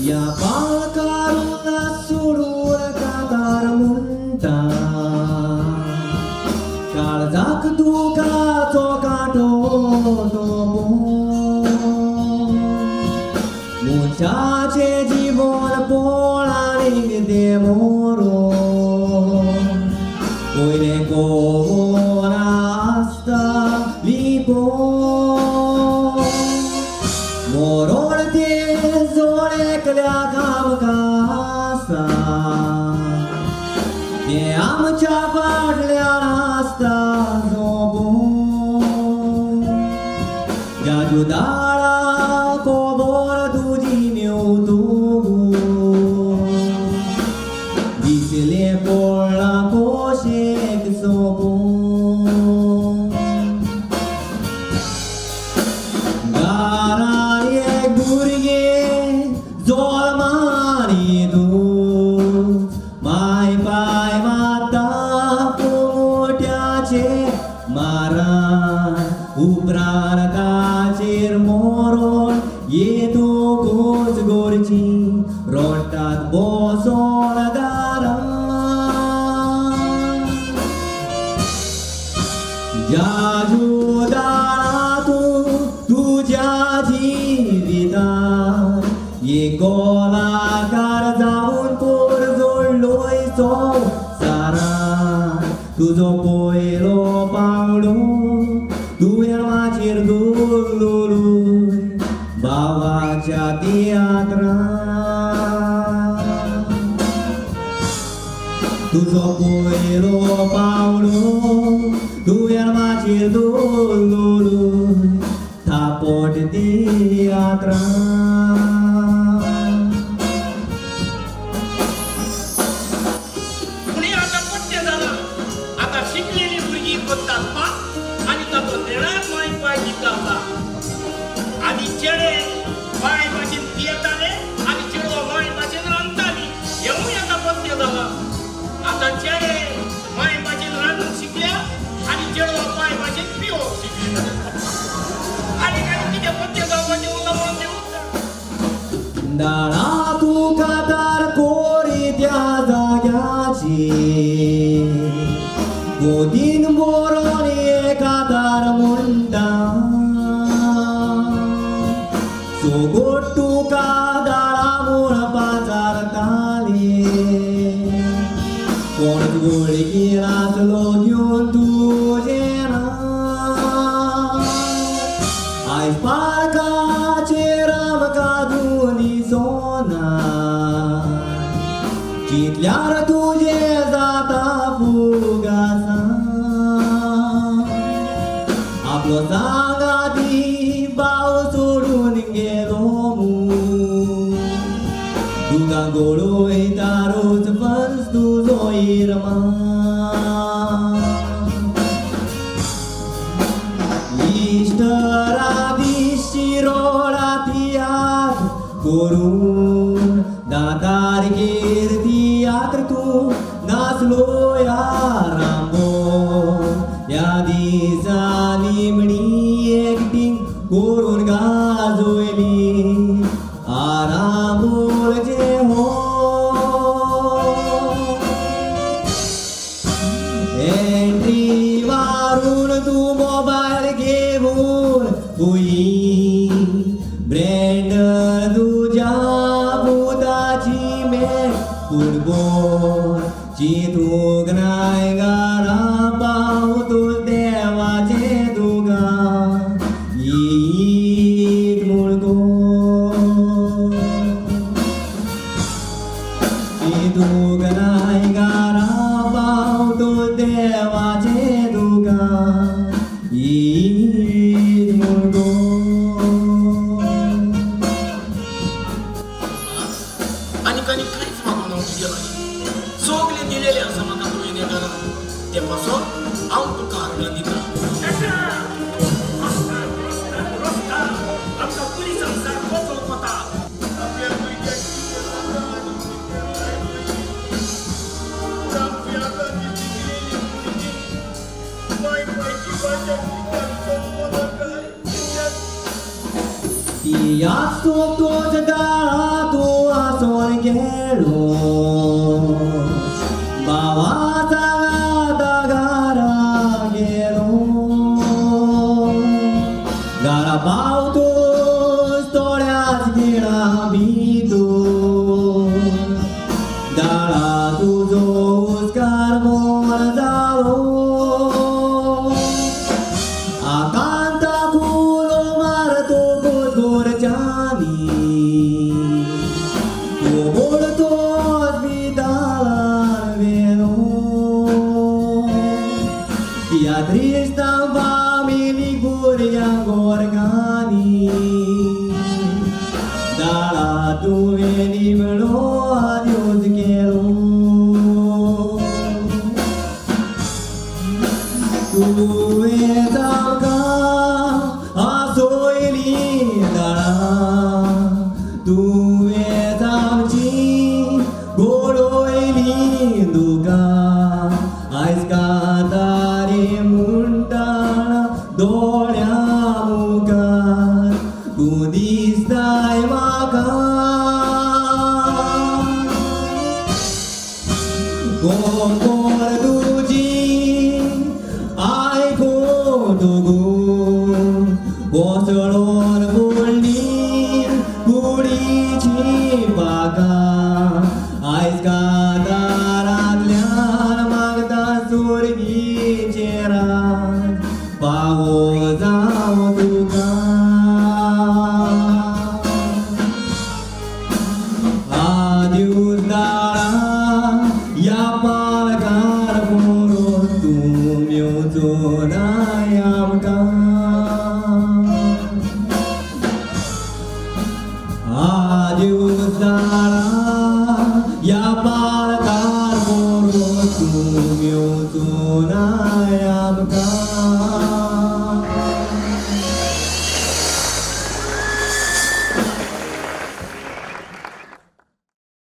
या पाळकारूला सोडून कादार म्हणटा काळजाक दुखाचो कांटो मुचाचे जीवन पोळांनी दे मोरोन कोयने कोण आसता लिपोन मोरोन ते जोडेकल्या कामकासा ते आमच्या फाटल्यान आसता जोबोन ज्या जुदाळा कोबोर तुजी नेवतो दिसले पोळा कोशेक सोबोन दारान एक भुरगे जोळमारी दूज माय पाय माता मोठ्याचे मारान उपरान ताचेर मोरोन येतो गोज गोरची रोटात बसोन दारान ज्या जुदाळातून तुझ्या जिवितान एक गोलाकार जाऊन पोर जोडलोय संवसारान तुजो पयलो पावलो तुवें माचेर दवरलोय भावाच्या तियात्रान तुजो पयलो पावलो तुवें माचेर दवरलोय थापट तियात्रान पुणे आता पट्टे झाला आता शिकलेली भुरगी कोत्तात पा आणि ताचो देणार माय पाय दिता आधी चेडे माय भाशेन पियेताले आणि चेडो माय भाशेन रांदताली हेवूय आता पट्टे झाला आता चेडे माय भाशेन रांदूंक शिकल्या आणि चेडो माय भाशेन पिवोंक शिकले आणि कितें पट्टे जावपाचें उरला म्हणून देऊन दाळा तू कादार कोरी त्या जाग्याची गोदीन मोरोन कादार म्हणटा सोगोट तुका दाळा म्हूण पाचारताले कोण गोळगी नाचलो घेवन तुजें नांव आयज पाळकाचेर आमकां दोनी सोना चिंतल्यार तुजें जाता फुगासा आपलो सांगाती भाव सोडून गेलो तुका गोडोयता रोज फर्स तुजो इरमा इश्टरा शिरोळा तियात्र करून दातारगेर तियात्र तूं नाचलो या रांबो या दिसांनी म्हणी एकटीं करून गाजोयली आरामोल जे हो एंट्री मारून तूं मोबायल घेवन हुई ब्रँडर तुज्या भुताची मेळ फुटबॉल चिंतूंक नाय घरा पावतो देवाचे तुका ईद मुळगो चिंतूंक नाय घरा पावतो देवाचे तुका ईद मुळगो आणि काहीच म्हाका नव्हती गेला सगळे दिलेले आसा म्हाका तुवें घरान ते पासून हांव तुका हाडून दिता आमकां पुलिसांक सारको चौकता आपल्या भुरग्याक माय पायची भाशा तियाच तो दाळा तूं गेलो भावाचा घरा गेलो घरा पावतोस थोड्याच गिणा भितो दाळा तुझो उस्कार मोर जालो आकांता फुलो मारतो गोरच्यानी तो बोलतोस विदाळार वेलो या त्रिस्ता फामिली गोरया गोरगानी दाळा तुवें निवडो आदिवस केलो तुवें जावका आसोयली दाळा तुवें जावची घोडोयली दुका आयज कातारी म्हणटाळा दोळ्या मुखार तूं दिसताय म्हाका गोंगोर तुजी आयको दोगू कोसळोर बोलणी कुडीची बागा आयज कातारांतल्यान मागता सुरगीचे राज पावो